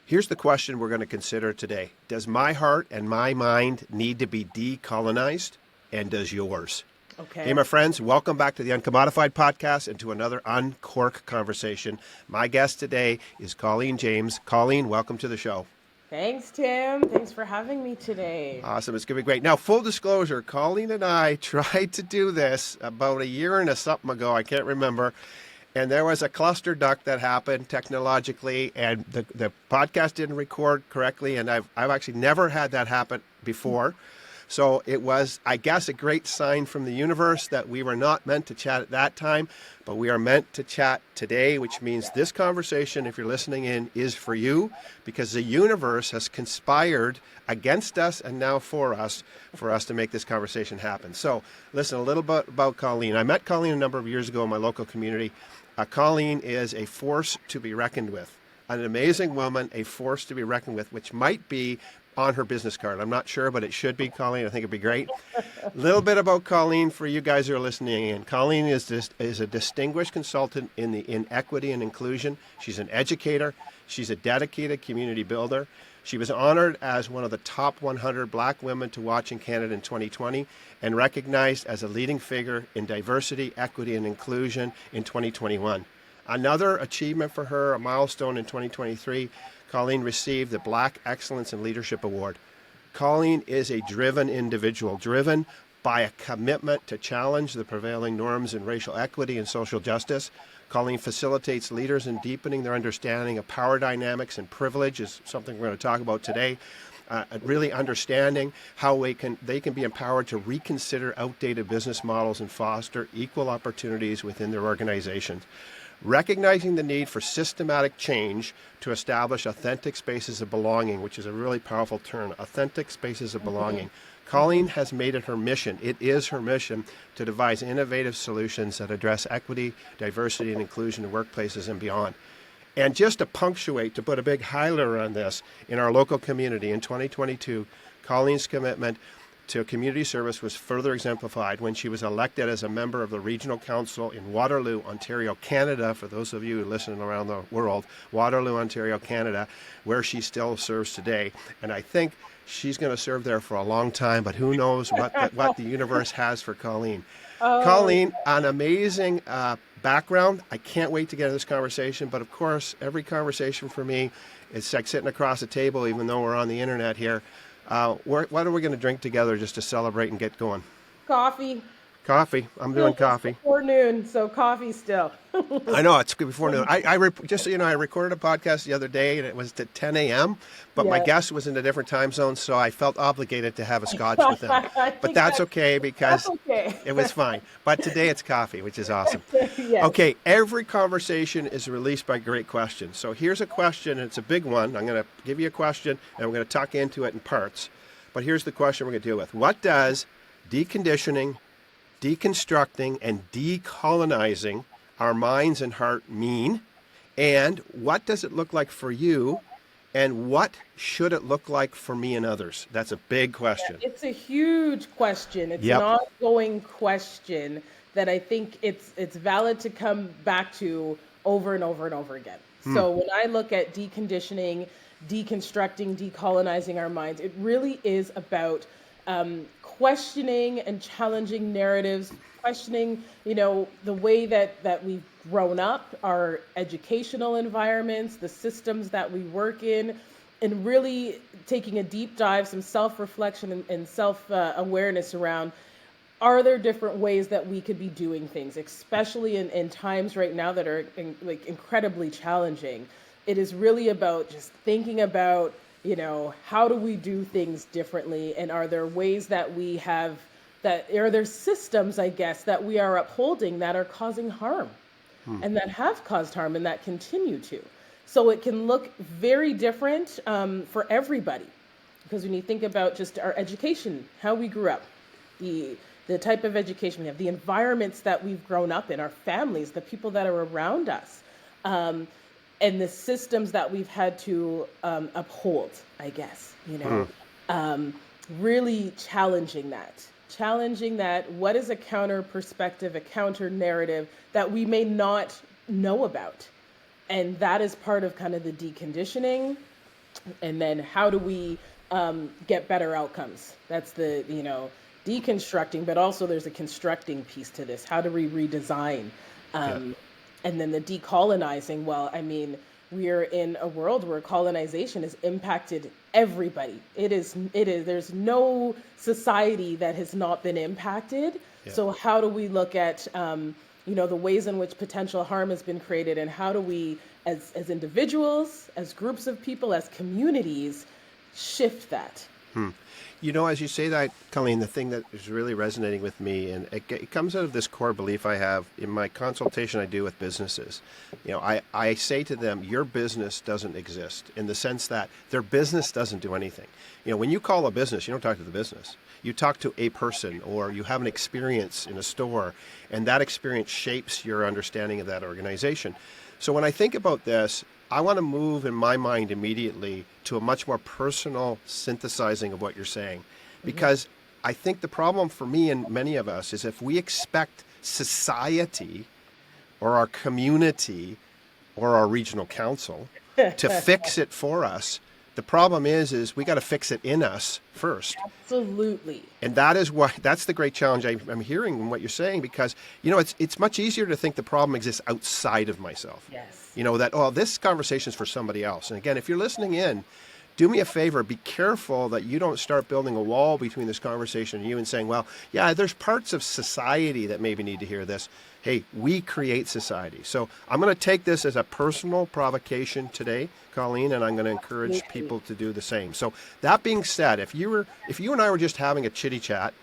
Here's the question we're going to consider today. Does my heart and my mind need to be decolonized? And does yours? Okay. Hey, my friends, welcome back to the Uncommodified podcast and to another UNCORK conversation. My guest today is Colleen James. Colleen, welcome to the show. Thanks, Tim. Thanks for having me today. Awesome. It's going to be great. Now, full disclosure, Colleen and I tried to do this about a year and something ago. I can't remember. And there was a cluster duck that happened technologically, and the podcast didn't record correctly. And I've actually never had that happen before. So it was, I guess, a great sign from the universe that we were not meant to chat at that time, but we are meant to chat today, which means this conversation, if you're listening in, is for you, because the universe has conspired against us and now for us to make this conversation happen. So listen, a little bit about Colleen. I met Colleen a number of years ago in my local community. Colleen is a force to be reckoned with, an amazing woman, a force to be reckoned with, which might be on her business card. I'm not sure, but it should be, Colleen. I think it'd be great. A little bit about Colleen for you guys who are listening in. Colleen is a distinguished consultant in equity and inclusion. She's an educator. She's a dedicated community builder. She was honored as one of the top 100 Black women to watch in Canada in 2020 and recognized as a leading figure in diversity, equity, and inclusion in 2021. Another achievement for her, a milestone in 2023, Colleen received the Black Excellence in Leadership Award. Colleen is a driven individual, driven by a commitment to challenge the prevailing norms in racial equity and social justice. Colleen facilitates leaders in deepening their understanding of power dynamics and privilege, is something we're going to talk about today. Really understanding how they can be empowered to reconsider outdated business models and foster equal opportunities within their organizations. Recognizing the need for systematic change to establish authentic spaces of belonging, which is a really powerful term, authentic spaces of belonging. Colleen has made it her mission. It is her mission to devise innovative solutions that address equity, diversity, and inclusion in workplaces and beyond. And just to punctuate, to put a big highlighter on this, in our local community in 2022, Colleen's commitment to community service was further exemplified when she was elected as a member of the Regional Council in Waterloo, Ontario, Canada. For those of you listening around the world, Waterloo, Ontario, Canada, where she still serves today. And I think she's going to serve there for a long time, but who knows what the universe has for Colleen. Oh. Colleen, an amazing background. I can't wait to get into this conversation, but of course, every conversation for me is like sitting across a table, even though we're on the internet here. What are we going to drink together just to celebrate and get going? Coffee. Coffee. I'm doing coffee. Before noon, so coffee still. I know, it's before noon. Just so you know, I recorded a podcast the other day, and it was at 10 a.m., but my guest was in a different time zone, so I felt obligated to have a scotch with them. But that's okay, because it was fine. But today it's coffee, which is awesome. Yes. Okay, every conversation is released by great questions. So here's a question, and it's a big one. I'm going to give you a question, and we're going to tuck into it in parts. But here's the question we're going to deal with. What does deconditioning, deconstructing, and decolonizing our minds and heart mean? And what does it look like for you? And what should it look like for me and others? That's a big question. It's a huge question. It's an ongoing question that I think it's valid to come back to over and over and over again. So when I look at deconditioning, deconstructing, decolonizing our minds, it really is about questioning and challenging narratives, questioning, the way that we've grown up, our educational environments, the systems that we work in, and really taking a deep dive, some self-reflection and self-awareness around, are there different ways that we could be doing things, especially in times right now that are incredibly challenging. It is really about just thinking about, how do we do things differently? And are there ways that we have, are there systems, I guess, that we are upholding that are causing harm and that have caused harm and that continue to? So it can look very different for everybody. Because when you think about just our education, how we grew up, the type of education we have, the environments that we've grown up in, our families, the people that are around us, and the systems that we've had to uphold, I guess, really challenging that. What is a counter perspective, a counter narrative that we may not know about? And that is part of kind of the deconditioning And then how do we get better outcomes? That's the, deconstructing, but also there's a constructing piece to this. How do we redesign? Yeah. Um, and then the decolonizing. Well, I mean, we're in a world where colonization has impacted everybody. There's no society that has not been impacted. Yeah. So how do we look at, the ways in which potential harm has been created, and how do we, as individuals, as groups of people, as communities, shift that? As you say that, Colleen, the thing that is really resonating with me, and it comes out of this core belief I have in my consultation I do with businesses. I say to them, your business doesn't exist, in the sense that their business doesn't do anything. When you call a business, you don't talk to the business. You talk to a person, or you have an experience in a store, and that experience shapes your understanding of that organization. So when I think about this, I want to move in my mind immediately to a much more personal synthesizing of what you're saying. Because I think the problem for me and many of us is if we expect society or our community or our regional council to fix it for us, the problem is we got to fix it in us first. Absolutely. And that's the great challenge I'm hearing in what you're saying, because, it's much easier to think the problem exists outside of myself. Yes. This conversation is for somebody else. And again, if you're listening in, do me a favor, be careful that you don't start building a wall between this conversation and you and saying, well, yeah, there's parts of society that maybe need to hear this. Hey, we create society. So I'm going to take this as a personal provocation today, Colleen, and I'm going to encourage people to do the same. So that being said, if you and I were just having a chitty chat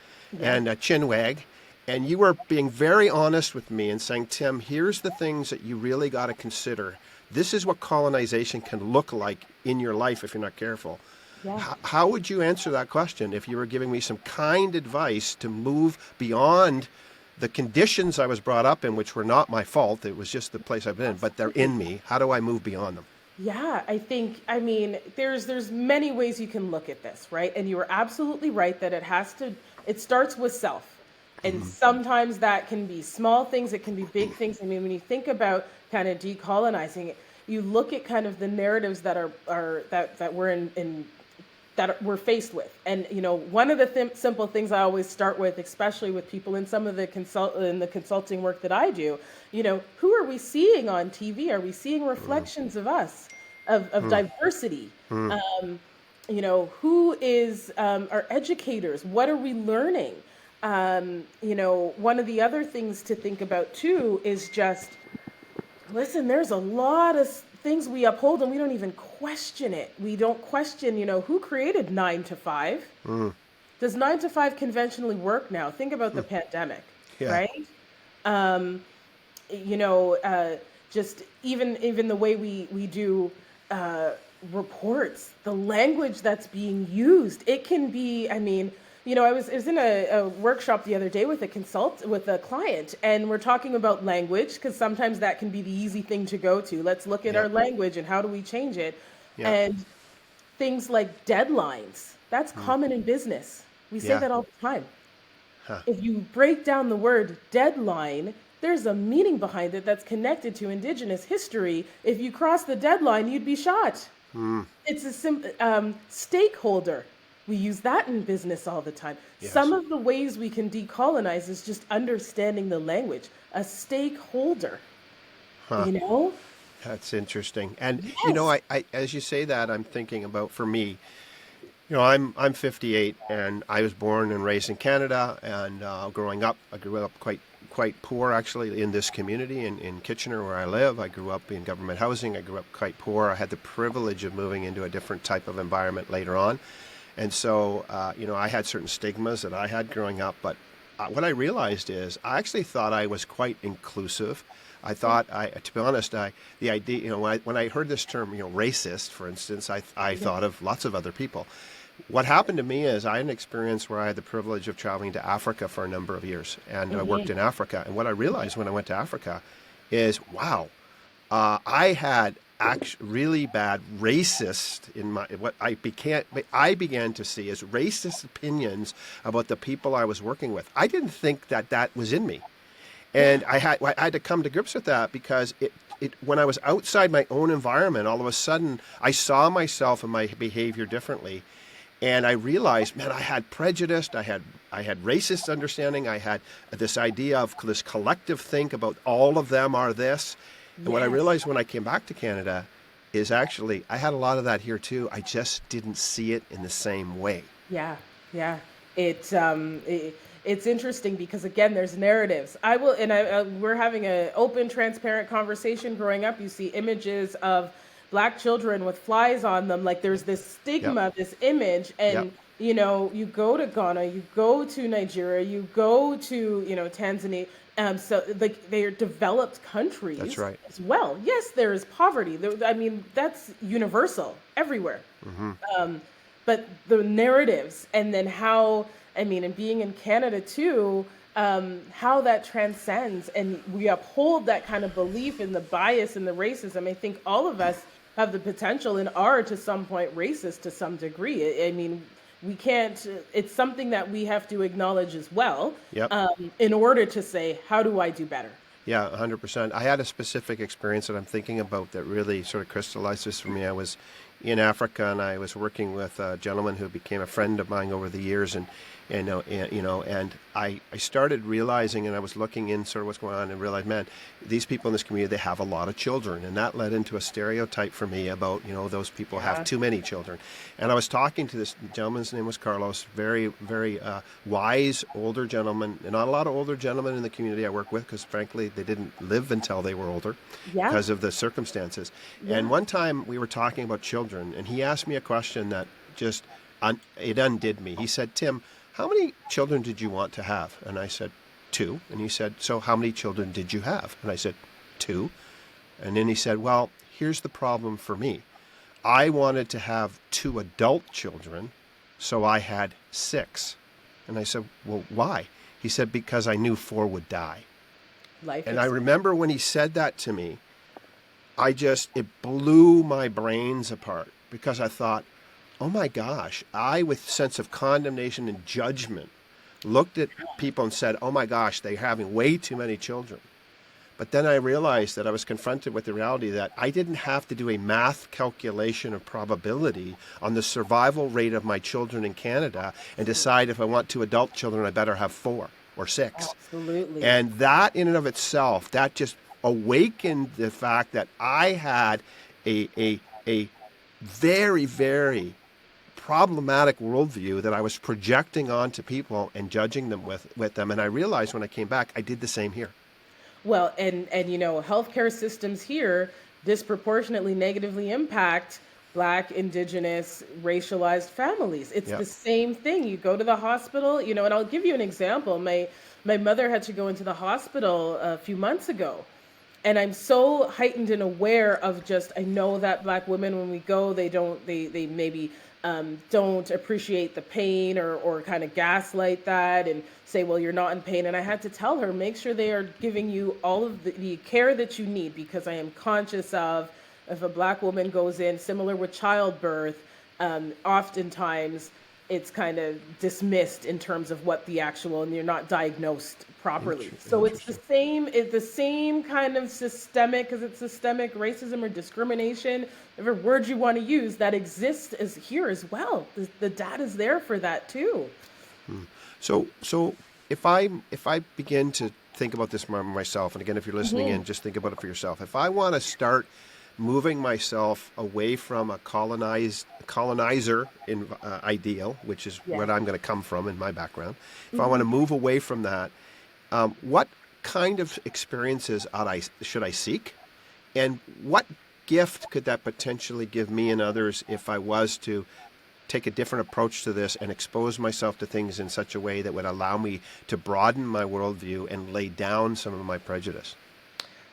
and a chin wag, and you were being very honest with me and saying, Tim, here's the things that you really got to consider. This is what colonization can look like in your life if you're not careful. Yeah. How would you answer that question if you were giving me some kind advice to move beyond the conditions I was brought up in, which were not my fault? It was just the place I've been in, but they're in me. How do I move beyond them? Yeah, there's many ways you can look at this, right? And you are absolutely right that it starts with self. And sometimes that can be small things, it can be big things. I mean, when you think about kind of decolonizing, you look at kind of the narratives that that we're in that we're faced with. And one of the simple things I always start with, especially with people in some of the consulting work that I do, who are we seeing on TV? Are we seeing reflections of us, of diversity? Who is our educators? What are we learning? One of the other things to think about too is just, listen, there's a lot of things we uphold and we don't even question it. We don't question, who created 9 to 5? Does 9 to 5 conventionally work now? Think about the pandemic, right? Just even the way we do reports, the language that's being used, it can be, I was in a workshop the other day with a client, and we're talking about language, because sometimes that can be the easy thing to go to. Let's look at our language and how do we change it. And things like deadlines, that's common in business. We say that all the time. If you break down the word deadline, there's a meaning behind it that's connected to Indigenous history. If you cross the deadline, you'd be shot. It's a stakeholder. We use that in business all the time. Yes. Some of the ways we can decolonize is just understanding the language. A stakeholder, That's interesting. And, I as you say that, I'm thinking about, for me, I'm 58, and I was born and raised in Canada, and growing up, I grew up quite poor, actually, in this community in Kitchener, where I live. I grew up in government housing. I grew up quite poor. I had the privilege of moving into a different type of environment later on. And so, I had certain stigmas that I had growing up, but what I realized is I actually thought I was quite inclusive. I thought, to be honest, the idea, when I heard this term, racist, for instance, I thought of lots of other people. What happened to me is I had an experience where I had the privilege of traveling to Africa for a number of years, and I worked in Africa. And what I realized when I went to Africa is, wow, I had really bad racist I began to see as racist opinions about the people I was working with. I didn't think that was in me. And I had to come to grips with that, because when I was outside my own environment, all of a sudden I saw myself and my behavior differently. And I realized, man, I had prejudice, I had racist understanding, I had this idea of this collective think about all of them are this. And what I Yes. realized when I came back to Canada is actually I had a lot of that here too. I just didn't see it in the same way. Yeah, yeah. It's interesting because again, there's narratives. I will, and we're having an open, transparent conversation. Growing up, you see images of black children with flies on them. Like there's this Yep. stigma, this image, Yep. and you go to Ghana, you go to Nigeria, you go to Tanzania. So like they are developed That's countries right. as well. Yes, there is poverty. I mean, that's universal everywhere. Mm-hmm. But the narratives and then how, I mean, and being in Canada too, how that transcends and we uphold that kind of belief in the bias and the racism. I think all of us have the potential and are to some point racist to some degree. I mean, we can't, it's something that we have to acknowledge as well, Yep. in order to say, how do I do better? Yeah, 100%. I had a specific experience that I'm thinking about that really sort of crystallized this for me. I was in Africa and I was working with a gentleman who became a friend of mine over the years, and I started realizing, and I was looking in sort of what's going on and realized, man, these people in this community, they have a lot of children, and that led into a stereotype for me about, those people have Yeah. too many children. And I was talking to this gentleman's name was Carlos, very, very wise older gentleman, and not a lot of older gentlemen in the community I work with, because frankly, they didn't live until they were older Yeah. because of the circumstances. Yeah. And one time we were talking about children, and he asked me a question that just, it undid me. He said, Tim, how many children did you want to have? And I said, 2. And he said, so how many children did you have? And I said, 2. And then he said, well, here's the problem for me. I wanted to have 2 adult children, so I had 6. And I said, well, why? He said, because I knew 4 would die. Life And is, I remember when he said that to me, it blew my brains apart because I thought, oh my gosh, I, with sense of condemnation and judgment, looked at people and said, oh my gosh, they're having way too many children. But then I realized that I was confronted with the reality that I didn't have to do a math calculation of probability on the survival rate of my children in Canada and decide if I want 2 adult children, I better have 4 or 6. absolutely. And that in and of itself, that just awakened the fact that I had a very, very problematic worldview that I was projecting onto people and judging them with them. And I realized when I came back, I did the same here. Well, and healthcare systems here disproportionately negatively impact Black, Indigenous, racialized families. It's Yep. the same thing. You go to the hospital, and I'll give you an example. My mother had to go into the hospital a few months ago. And I'm so heightened and aware of I know that Black women, when we go, they maybe don't appreciate the pain or kind of gaslight that and say, well, you're not in pain. And I had to tell her, make sure they are giving you all of the care that you need, because I am conscious of, if a Black woman goes in, similar with childbirth, oftentimes it's kind of dismissed in terms of what the actual, and you're not diagnosed properly. So it's the same kind of systemic, because it's systemic racism or discrimination, whatever word you want to use, that exists as here as well. The data is there for that too. So if I begin to think about this myself, and again, if you're listening in, just think about it for yourself. If I want to start moving myself away from a colonizer ideal, which is Yeah. what I'm going to come from in my background, if I want to move away from that, what kind of experiences should I seek? And what gift could that potentially give me and others if I was to take a different approach to this and expose myself to things in such a way that would allow me to broaden my worldview and lay down some of my prejudice?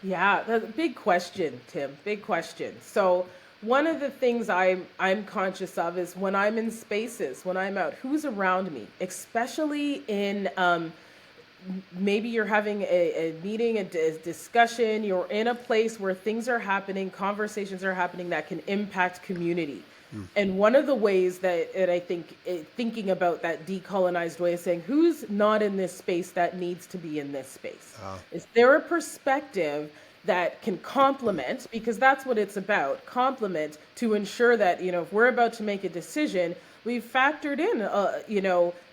Yeah, that's a big question, Tim. Big question. So one of the things I'm conscious of is when I'm in spaces, when I'm out, who's around me, especially in maybe you're having a meeting, a discussion, you're in a place where things are happening, conversations are happening that can impact community. And one of the ways that I think, thinking about that decolonized way of saying, who's not in this space that needs to be in this space? Is there a perspective that can complement, because that's what it's about, complement, to ensure that, if we're about to make a decision, we've factored in,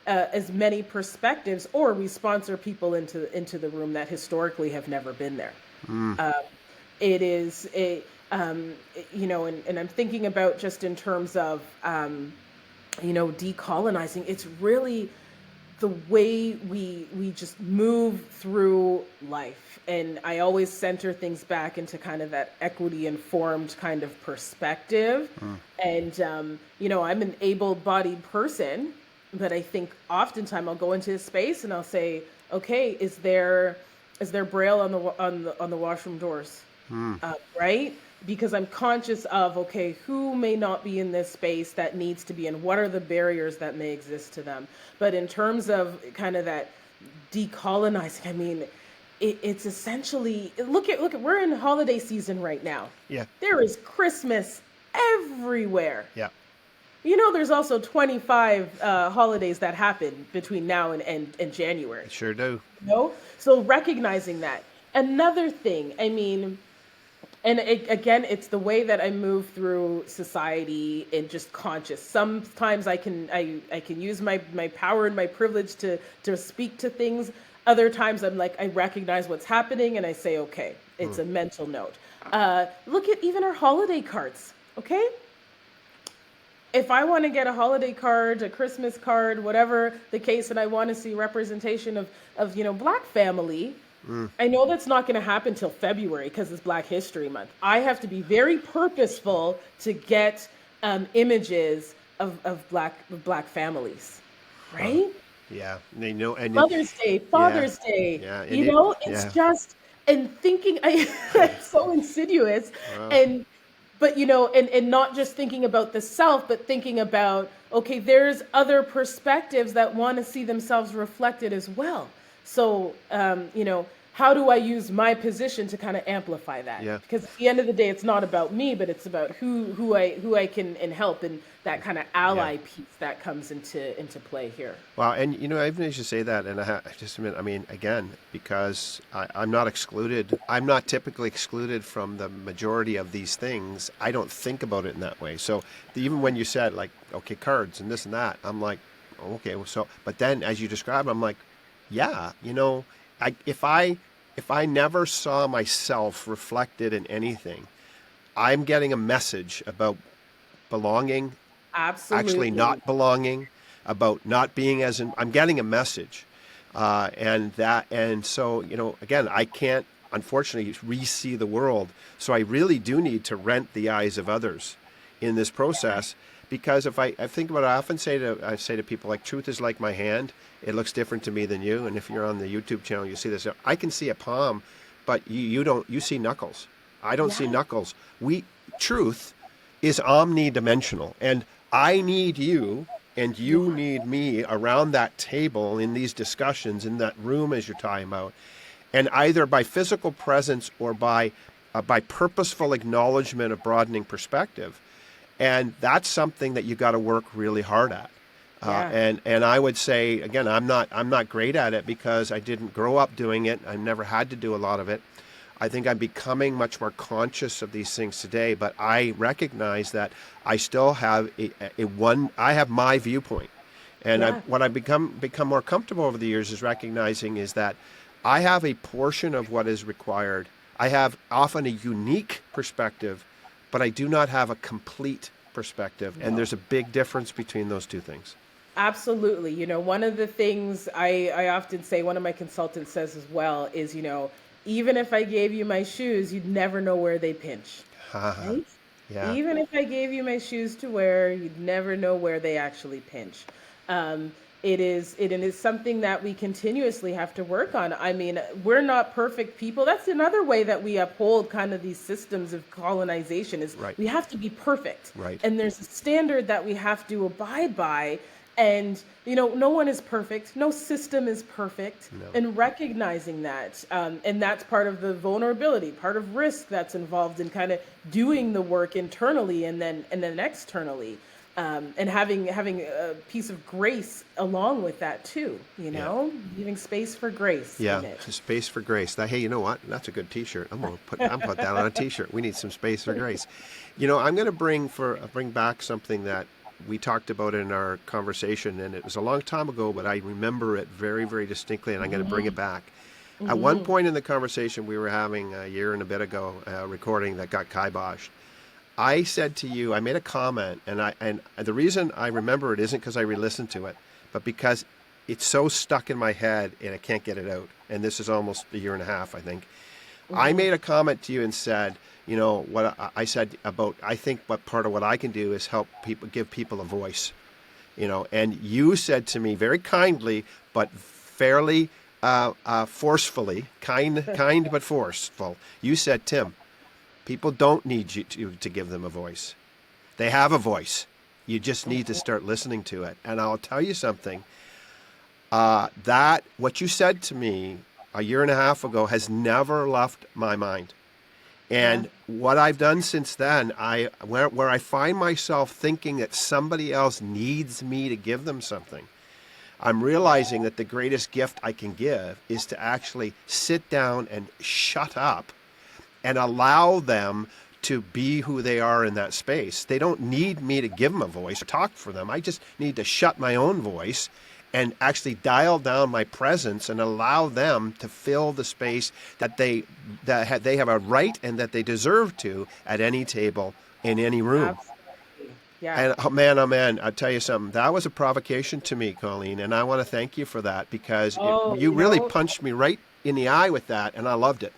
as many perspectives, or we sponsor people into the room that historically have never been there. It is a, and I'm thinking about just in terms of, decolonizing. It's really the way we just move through life. And I always center things back into kind of that equity informed kind of perspective. And, I'm an able-bodied person, but I think oftentimes I'll go into a space and I'll say, okay, is there braille on the washroom doors? Right? Because I'm conscious of, okay, who may not be in this space that needs to be, and what are the barriers that may exist to them. But in terms of kind of that decolonizing, I mean, it's essentially, look at, we're in holiday season right now. Yeah. There is Christmas everywhere. Yeah. There's also 25 holidays that happen between now and January. Sure do. So recognizing that. Another thing, I mean, and again, it's the way that I move through society and just conscious. Sometimes I can use my power and my privilege to speak to things. Other times I'm like, I recognize what's happening and I say, okay, it's a mental note. Look at even our holiday cards, okay? If I want to get a holiday card, a Christmas card, whatever the case, and I want to see representation of Black family, I know that's not going to happen till February because it's Black History Month. I have to be very purposeful to get images of Black families, right? Yeah, they know. And Mother's Day, Father's Day. Yeah, it's just, and thinking, it's so insidious. Wow. But and not just thinking about the self, but thinking about, okay, there's other perspectives that want to see themselves reflected as well. So, how do I use my position to kind of amplify that? Yeah. Because at the end of the day, it's not about me, but it's about who I can and help, and that kind of ally piece that comes into play here. Wow, and even as you say that, and just a minute, I mean, again, because I'm not excluded, I'm not typically excluded from the majority of these things. I don't think about it in that way. So even when you said like, okay, cards and this and that, I'm like, okay, well, so, but then as you describe, I'm like, yeah, if I never saw myself reflected in anything, I'm getting a message about belonging, absolutely, actually not belonging, about not being as in, I'm getting a message, and so again, I can't unfortunately re-see the world, so I really do need to rent the eyes of others in this process. Because if I think about it, I often say to people, like, truth is like my hand. It looks different to me than you. And if you're on the YouTube channel, you see this. I can see a palm, but you don't. You see knuckles. I don't see knuckles. Truth is omnidimensional, and I need you, and you need me around that table in these discussions in that room as you're talking about, and either by physical presence or by purposeful acknowledgement of broadening perspective. And that's something that you got to work really hard at. And I would say, again, I'm not great at it because I didn't grow up doing it. I never had to do a lot of it. I think I'm becoming much more conscious of these things today, but I recognize that I still have I have my viewpoint. And what I've become more comfortable over the years is recognizing is that I have a portion of what is required. I have often a unique perspective, but I do not have a complete perspective. And there's a big difference between those two things. Absolutely. One of the things I often say, one of my consultants says as well, is, even if I gave you my shoes, you'd never know where they pinch. Right? Yeah. Even if I gave you my shoes to wear, you'd never know where they actually pinch. It is something that we continuously have to work on. I mean, we're not perfect people. That's another way that we uphold kind of these systems of colonization is we have to be perfect. Right. And there's a standard that we have to abide by. And, no one is perfect. No system is perfect. No. And recognizing that. And that's part of the vulnerability, part of risk that's involved in kind of doing the work internally and then externally. and having a piece of grace along with that too, leaving space for grace Yeah, in it. space for grace. Hey, you know what? That's a good T-shirt. I'm put that on a T-shirt. We need some space for grace. I'm going to bring back something that we talked about in our conversation, and it was a long time ago, but I remember it very, very distinctly, and I'm going to bring it back. At one point in the conversation we were having a year and a bit ago, recording that got kiboshed, I said to you, I made a comment, and the reason I remember it isn't because I re-listened to it, but because it's so stuck in my head and I can't get it out. And this is almost a year and a half, I think. I made a comment to you and said, what I said about, I think what part of what I can do is help people, give people a voice, and you said to me very kindly, but fairly forcefully, kind but forceful. You said, Tim, people don't need you to give them a voice. They have a voice. You just need to start listening to it. And I'll tell you something. That what you said to me a year and a half ago has never left my mind. And what I've done since then, where I find myself thinking that somebody else needs me to give them something, I'm realizing that the greatest gift I can give is to actually sit down and shut up and allow them to be who they are in that space. They don't need me to give them a voice or talk for them. I just need to shut my own voice and actually dial down my presence and allow them to fill the space that they have a right and that they deserve to at any table in any room. Absolutely. Yeah. And oh man, I'll tell you something. That was a provocation to me, Colleen, and I want to thank you for that because you really punched me right in the eye with that, and I loved it.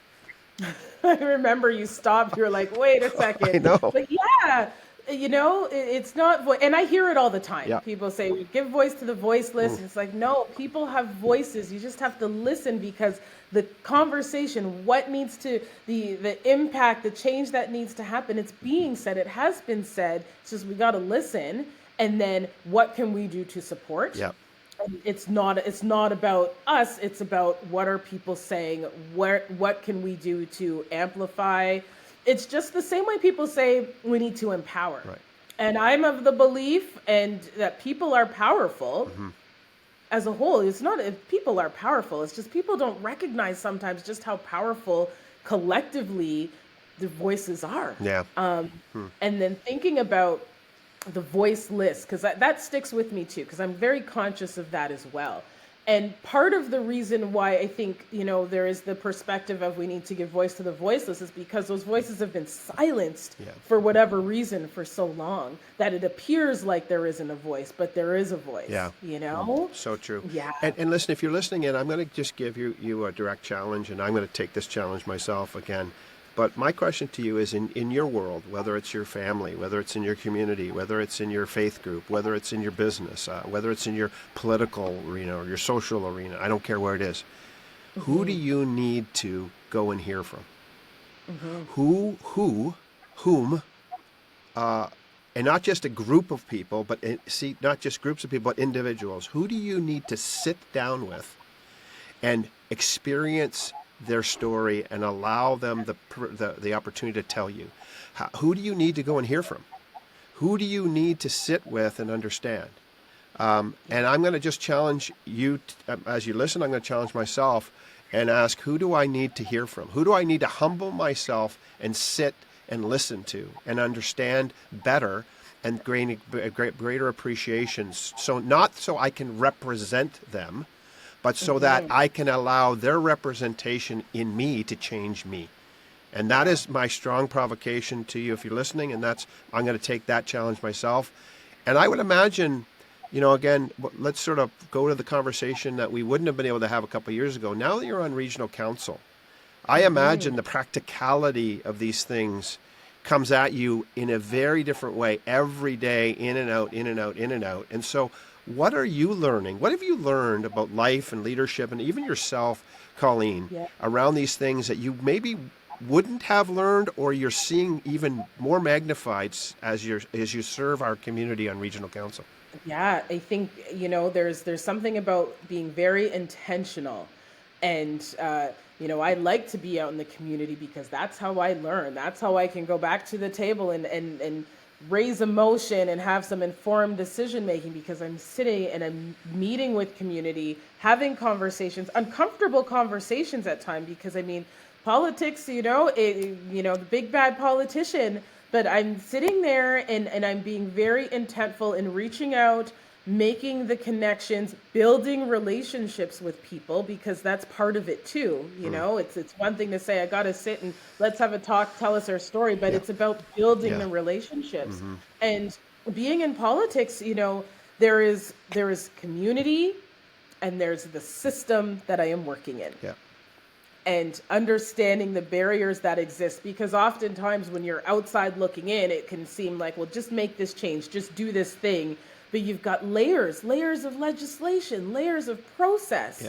I remember you stopped. You were like, wait a second. I know. But yeah, it's not, and I hear it all the time. Yeah. People say, we give voice to the voiceless. And it's like, no, people have voices. You just have to listen because the conversation, what needs to, the impact, the change that needs to happen, it's being said. It has been said. It's just, we got to listen. And then what can we do to support? Yeah. It's not about us. It's about what are people saying? What can we do to amplify? It's just the same way people say we need to empower. Right. And I'm of the belief and that people are powerful as a whole. It's not if people are powerful. It's just people don't recognize sometimes just how powerful collectively the voices are. Yeah. And then thinking about the voiceless, because that sticks with me too, because I'm very conscious of that as well. And part of the reason why I think, there is the perspective of we need to give voice to the voiceless is because those voices have been silenced for whatever reason for so long that it appears like there isn't a voice, but there is a voice. Yeah. So true. Yeah. And listen, if you're listening in, I'm going to just give you a direct challenge, and I'm going to take this challenge myself again. But my question to you is, in your world, whether it's your family, whether it's in your community, whether it's in your faith group, whether it's in your business, whether it's in your political arena or your social arena, I don't care where it is, who do you need to go and hear from? Whom, and not just a group of people, but not just groups of people, but individuals. Who do you need to sit down with and experience their story and allow them the opportunity to tell you? Who do you need to go and hear from? Who do you need to sit with and understand? And I'm going to just challenge you, as you listen, I'm going to challenge myself and ask, who do I need to hear from? Who do I need to humble myself and sit and listen to and understand better and gain greater appreciation? So not so I can represent them, but so that I can allow their representation in me to change me. And that is my strong provocation to you if you're listening, and I'm going to take that challenge myself. And I would imagine, again, let's sort of go to the conversation that we wouldn't have been able to have a couple of years ago. Now that you're on regional council, I imagine the practicality of these things comes at you in a very different way every day, in and out, in and out, in and out. And so what are you learning? What have you learned about life and leadership and even yourself, Colleen, around these things that you maybe wouldn't have learned, or you're seeing even more magnified as you serve our community on regional council? Yeah, I think, there's something about being very intentional. And, I like to be out in the community because that's how I learn. That's how I can go back to the table and raise emotion and have some informed decision making because I'm sitting and I'm meeting with community, having conversations, uncomfortable conversations at times, because I mean, politics, the big bad politician, but I'm sitting there and I'm being very intentful in reaching out, making the connections, building relationships with people, because that's part of it too. It's one thing to say, I got to sit and let's have a talk, tell us our story, but Yeah. it's about building Yeah. the relationships. Mm-hmm. And being in politics, there is community and there's the system that I am working in. Yeah. And understanding the barriers that exist, because oftentimes when you're outside looking in, it can seem like, well, just make this change, just do this thing. But you've got layers of legislation, layers of process.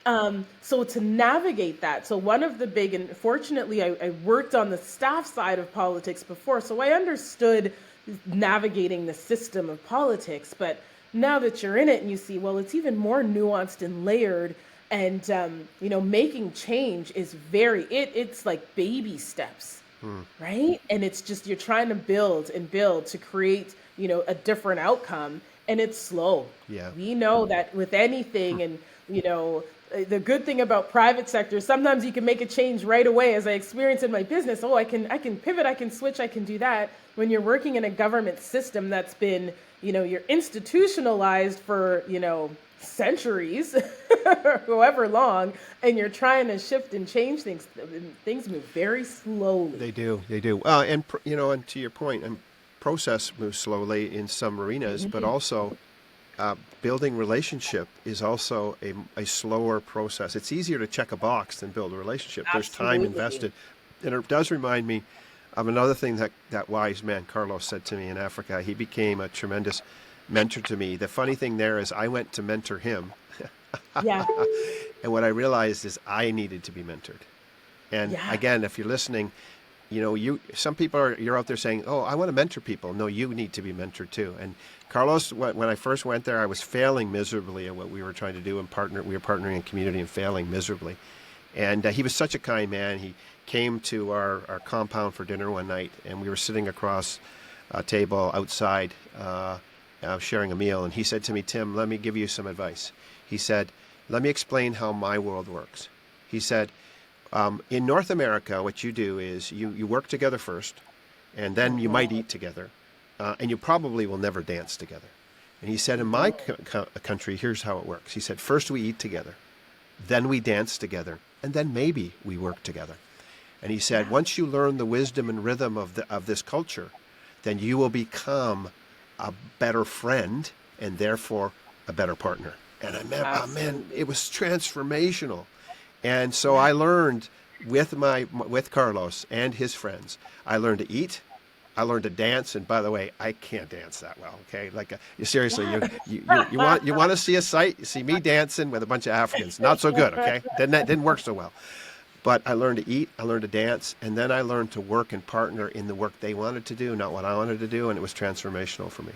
Yeah. So to navigate that, so one of the big, and fortunately I worked on the staff side of politics before, so I understood navigating the system of politics. But now that you're in it and you see, well, it's even more nuanced and layered, and making change is it's like baby steps, right? And it's just, you're trying to build and build to create a different outcome, and it's slow. Yeah. We know that with anything, and the good thing about private sector, sometimes you can make a change right away, as I experienced in my business. I can pivot, I can switch, I can do that. When you're working in a government system that's been, you're institutionalized for, centuries, however long, and you're trying to shift and change things move very slowly. They do. And to your point, and process moves slowly in some arenas, but also building relationship is also a slower process. It's easier to check a box than build a relationship. There's time invested. And it does remind me of another thing that wise man Carlos said to me in Africa. He became a tremendous mentor to me. The funny thing there is I went to mentor him. Yeah. And what I realized is I needed to be mentored. And again, if you're listening, some people you're out there saying, "Oh, I want to mentor people." No, you need to be mentored too. And Carlos, when I first went there, I was failing miserably at what we were trying to do, and we were partnering in community and failing miserably. And he was such a kind man. He came to our compound for dinner one night, and we were sitting across a table outside, sharing a meal. And he said to me, "Tim, let me give you some advice." He said, "Let me explain how my world works." He said, in North America, what you do is you work together first, and then you might eat together, and you probably will never dance together. And he said, in my country, here's how it works. He said, first we eat together, then we dance together, and then maybe we work together. And he said, once you learn the wisdom and rhythm of this culture, then you will become a better friend and therefore a better partner. And I meant, man, it was transformational. And so I learned with Carlos and his friends, I learned to eat, I learned to dance, and by the way, I can't dance that well. Okay, seriously, you want to see me dancing with a bunch of Africans? Not so good. Okay, didn't work so well. But I learned to eat, I learned to dance, and then I learned to work and partner in the work they wanted to do, not what I wanted to do, and it was transformational for me.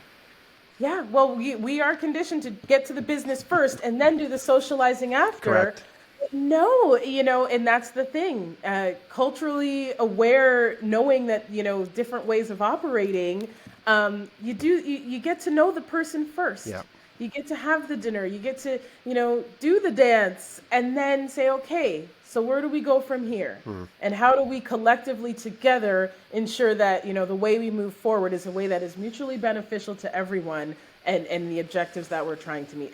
Yeah, well, we are conditioned to get to the business first and then do the socializing after. Correct. No, and that's the thing. Culturally aware, knowing that, different ways of operating, you get to know the person first. Yeah. You get to have the dinner, you get to, do the dance, and then say, okay, so where do we go from here? And how do we collectively together ensure that, the way we move forward is a way that is mutually beneficial to everyone and the objectives that we're trying to meet.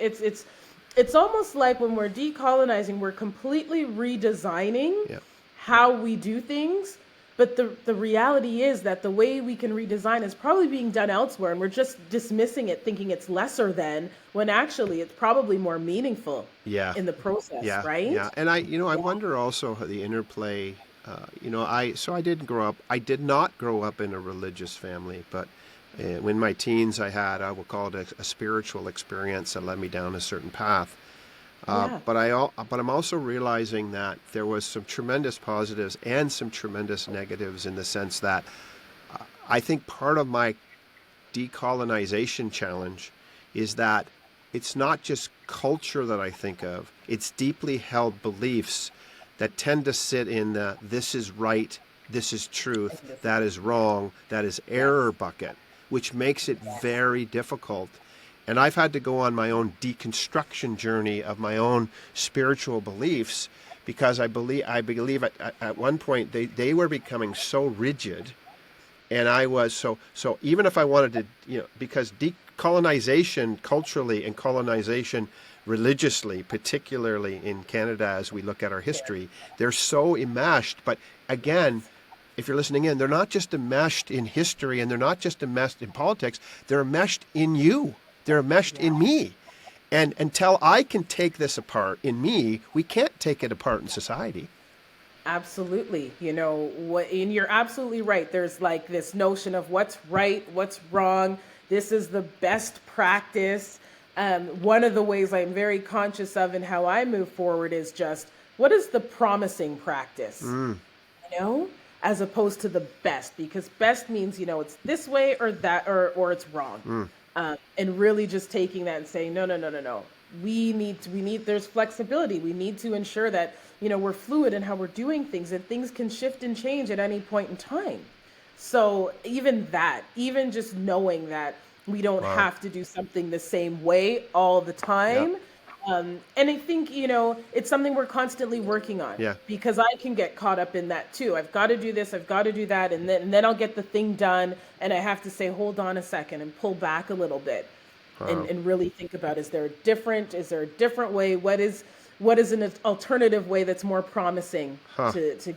It's almost like when we're decolonizing, we're completely redesigning how we do things. But the reality is that the way we can redesign is probably being done elsewhere, and we're just dismissing it, thinking it's lesser than, when actually it's probably more meaningful in the process, right? Yeah, and I wonder also how the interplay. I did not grow up in a religious family, but in my teens, I will call it a spiritual experience that led me down a certain path. But I'm also realizing that there was some tremendous positives and some tremendous negatives, in the sense that I think part of my decolonization challenge is that it's not just culture that I think of, it's deeply held beliefs that tend to sit in this is right, this is truth, that is wrong, that is error bucket, which makes it very difficult. And I've had to go on my own deconstruction journey of my own spiritual beliefs, because I believe at one point they were becoming so rigid, and I was so even if I wanted to, because decolonization culturally and colonization religiously, particularly in Canada as we look at our history, they're so enmeshed. But again, if you're listening in, they're not just enmeshed in history, and they're not just enmeshed in politics, they're enmeshed in you. They're enmeshed in me. And until I can take this apart in me, we can't take it apart in society. Absolutely. And you're absolutely right. There's like this notion of what's right, what's wrong. This is the best practice. One of the ways I'm very conscious of in how I move forward is just, what is the promising practice? As opposed to the best, because best means, it's this way or that, or it's wrong. And really just taking that and saying, no. There's flexibility. We need to ensure that, we're fluid in how we're doing things, and things can shift and change at any point in time. So even just knowing that we don't have to do something the same way all the time. And I think, it's something we're constantly working on, because I can get caught up in that too. I've got to do this, I've got to do that. And then I'll get the thing done. And I have to say, hold on a second, and pull back a little bit and really think about, is there a different way? What is an alternative way that's more promising to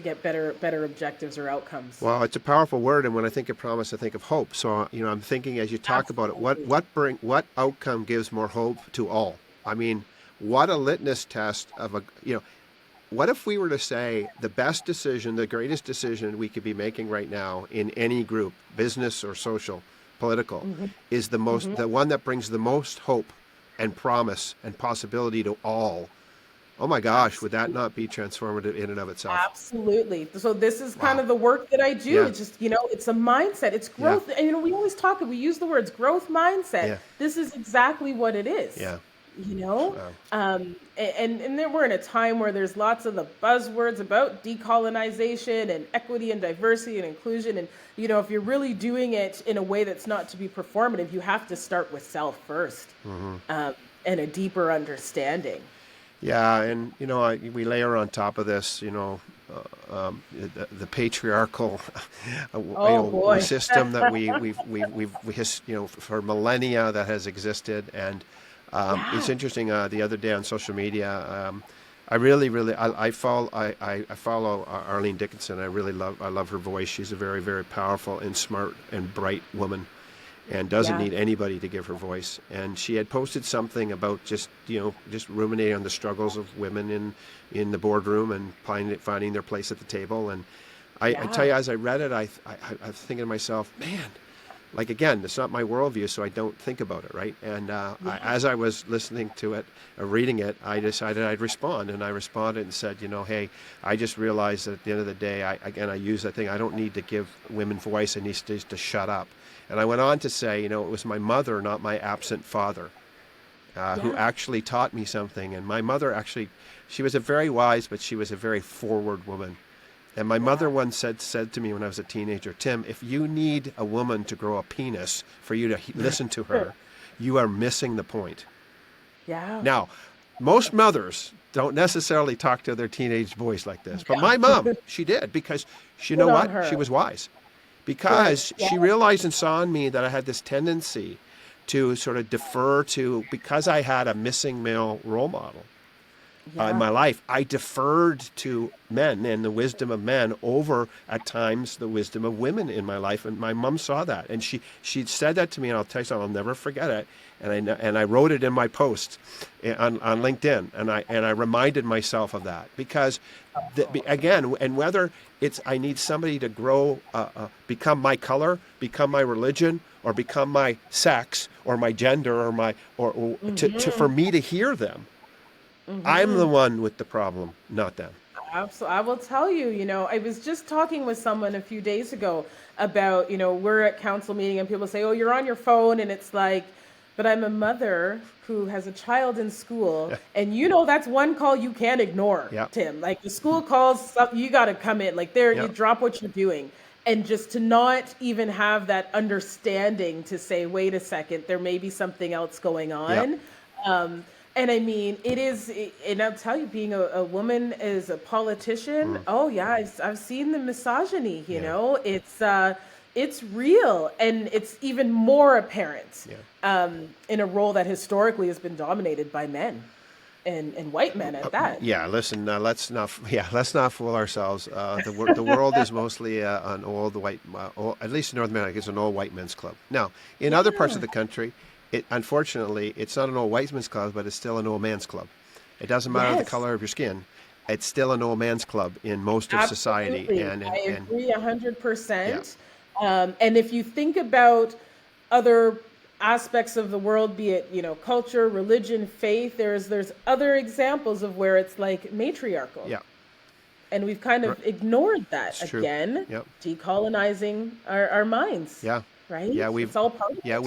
get better objectives or outcomes? Well, it's a powerful word. And when I think of promise, I think of hope. So, I'm thinking as you talk about it, what outcome gives more hope to all? I mean, what a litmus test of what if we were to say the best decision, the greatest decision we could be making right now in any group, business or social, political, is the one that brings the most hope and promise and possibility to all. Oh my gosh, would that not be transformative in and of itself? Absolutely. So this is kind of the work that I do. Yeah. It's just, it's a mindset. It's growth. Yeah. And, we always we use the words growth mindset. Yeah. This is exactly what it is. Yeah. And then we're in a time where there's lots of the buzzwords about decolonization and equity and diversity and inclusion. And, if you're really doing it in a way that's not to be performative, you have to start with self first, and a deeper understanding. Yeah. And, we layer on top of this, the patriarchal system that we've for millennia that has existed. And it's interesting. The other day on social media, I follow Arlene Dickinson. I love her voice. She's a very, very powerful and smart and bright woman, and doesn't need anybody to give her voice. And she had posted something about just ruminating on the struggles of women in the boardroom and finding their place at the table. And I tell you, as I read it, I was thinking to myself, man. Like, again, it's not my worldview, so I don't think about it, right? And as I was listening to it, reading it, I decided I'd respond. And I responded and said, hey, I just realized that at the end of the day, I use that thing, I don't need to give women voice, I need to shut up. And I went on to say, it was my mother, not my absent father, who actually taught me something. And my mother she was a very wise, but she was a very forward woman. And my mother once said to me when I was a teenager, Tim, if you need a woman to grow a penis for you to listen to her, you are missing the point. Yeah. Now, most mothers don't necessarily talk to their teenage boys like this. But my mom, she did, because she was wise. Because she realized and saw in me that I had this tendency to sort of defer to, because I had a missing male role model. In my life, I deferred to men and the wisdom of men over, at times, the wisdom of women in my life. And my mom saw that. And she said that to me, and I'll tell you something, I'll never forget it. And I wrote it in my post on LinkedIn. And I reminded myself of that. Because, again, and whether it's I need somebody to grow, become my color, become my religion, or become my sex, or my gender, or for me to hear them. I'm the one with the problem, not them. Absolutely. I will tell you, I was just talking with someone a few days ago about, we're at council meeting and people say, oh, you're on your phone. And it's like, but I'm a mother who has a child in school. And that's one call you can't ignore, Tim. Like the school calls, you got to come in. Like you drop what you're doing. and just to not even have that understanding to say, wait a second, there may be something else going Yep. on. And I mean, and I'll tell you, being a woman as a politician, oh yeah, I've seen the misogyny, you Yeah. know, it's real, and it's even more apparent in a role that historically has been dominated by men and white men at that. Yeah, listen, let's not fool ourselves. The world is mostly an old white, at least in North America, it's an old white men's club. Now, in other parts of Yeah. the country, unfortunately, it's not an old white men's club, but it's still an old man's club. It doesn't matter the Yes. color of your skin; it's still an old man's club in most of society. Absolutely. I agree 100%. And if you think about other aspects of the world, be it, culture, religion, faith, there's other examples of where it's like matriarchal. Yeah, And we've kind right, of ignored that it's true. again, Yep. decolonizing our minds, Yeah, right? yeah, It's all part of yeah, it.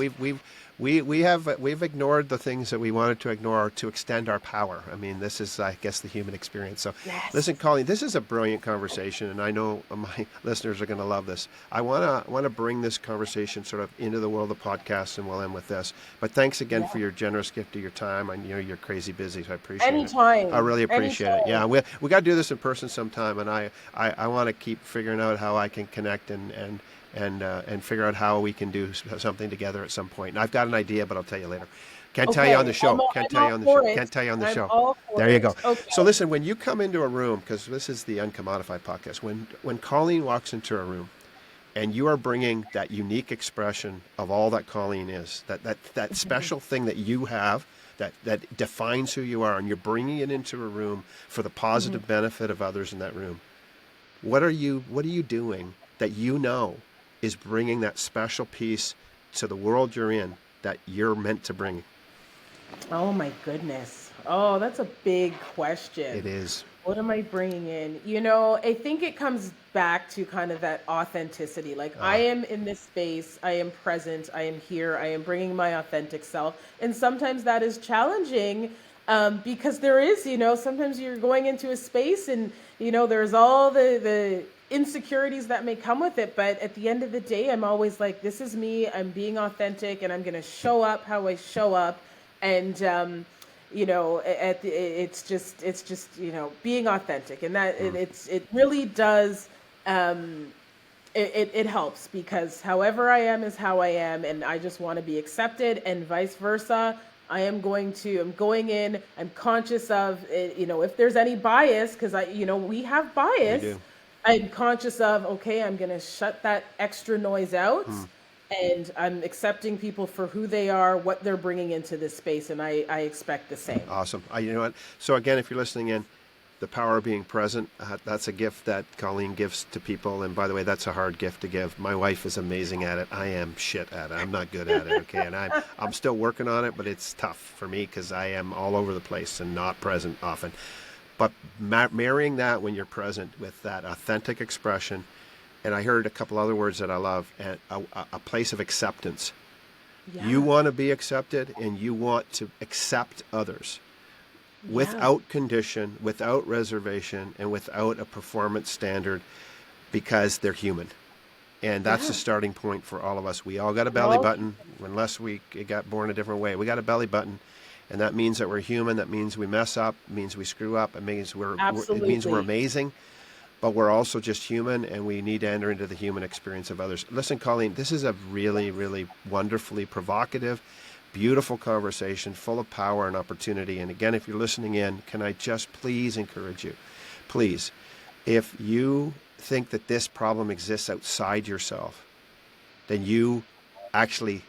we've ignored the things that we wanted to ignore to extend our power. I mean, this is, I guess, the human experience. So, Yes. listen, Colleen, this is a brilliant conversation, and I know my listeners are going to love this. I want to bring this conversation sort of into the world of podcasts, and we'll end with this. But thanks again for Yeah. your generous gift of your time. I know you're crazy busy, so I appreciate it. I Anytime. really appreciate it. Yeah, Anytime. we got to do this in person sometime, and I want to keep figuring out how I can connect and figure out how we can do something together at some point. And I've got an idea, but I'll tell you later. Can't tell you on Okay. the show. Can't I'm tell you all on the for show. it. Can't tell you on the I'm show. all for There you go. it. Okay. So listen, when you come into a room, because this is the Uncommodified podcast, when Colleen walks into a room, and you are bringing that unique expression of all that Colleen is, that special thing that you have, that defines who you are, and you're bringing it into a room for the positive benefit of others in that room. What are you doing that is bringing that special piece to the world you're in that you're meant to bring? Oh my goodness. Oh, that's a big It question. is. What am I bringing in? I think it comes back to kind of that authenticity. Like, I Ah, am in this space, I am present, I am here, I am bringing my authentic self. And sometimes that is challenging, because there is, sometimes you're going into a space and, there's all the insecurities that may come with it. But at the end of the day, I'm always like, this is me, I'm being authentic, and I'm going to show up how I show up. And, it's just being authentic, and that mm, it really does. It helps, because however I am is how I am, and I just want to be accepted, and vice versa. I'm going in, I'm conscious of it, if there's any bias, because we have we bias. do. I'm conscious of, okay, I'm going to shut that extra noise out, Mm, and I'm accepting people for who they are, what they're bringing into this space, and I expect the same. awesome. You know what? So again, if you're listening in, the power of being present, that's a gift that Colleen gives to people. And by the way, that's a hard gift to give. My wife is amazing at it. I am shit at it. I'm not good at it. Okay. And I'm still working on it, but it's tough for me because I am all over the place and not present often. But marrying that when you're present with that authentic expression, and I heard a couple other words that I love, and a place of acceptance. You Yeah, want to be accepted, and you want to accept others yeah, without condition, without reservation, and without a performance standard, because they're human. And that's the yeah. starting point for all of us. We all got a We're belly all button, unless we got born a different way. We got a belly button, and that means that we're human. That means we mess up. It means we screw up. It means we're Absolutely. amazing, but we're also just human, and we need to enter into the human experience of others. Listen, Colleen, this is a really, really wonderfully provocative, beautiful conversation full of power and opportunity. And again, if you're listening in, can I just please encourage you? Please, if you think that this problem exists outside yourself, then you actually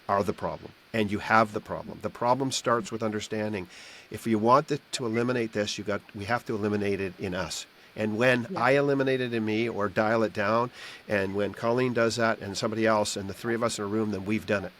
are the problem, and you have the problem. The problem starts with understanding. If you want to eliminate this, we have to eliminate it in us. And when Yeah. I eliminate it in me or dial it down, and when Colleen does that and somebody else, and the three of us in a room, then we've done it.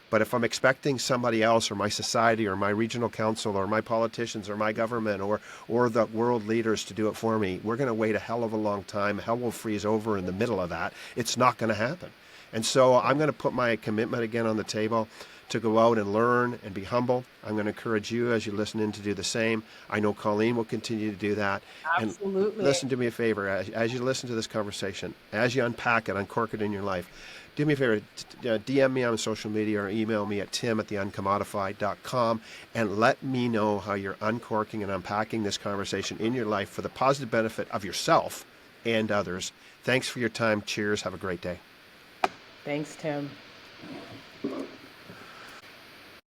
But if I'm expecting somebody else, or my society, or my regional council, or my politicians, or my government, or the world leaders to do it for me, we're going to wait a hell of a long time. Hell will freeze over in the middle of that. It's not going to happen. And so I'm going to put my commitment again on the table to go out and learn and be humble. I'm going to encourage you as you listen in to do the same. I know Colleen will continue to do that. And Absolutely. listen to me a favor, as you listen to this conversation, as you unpack it, uncork it in your life, do me a favor, DM me on social media or email me at tim@theuncommodified.com and let me know how you're uncorking and unpacking this conversation in your life for the positive benefit of yourself and others. Thanks for your time. Cheers. Have a great day. Thanks, Tim.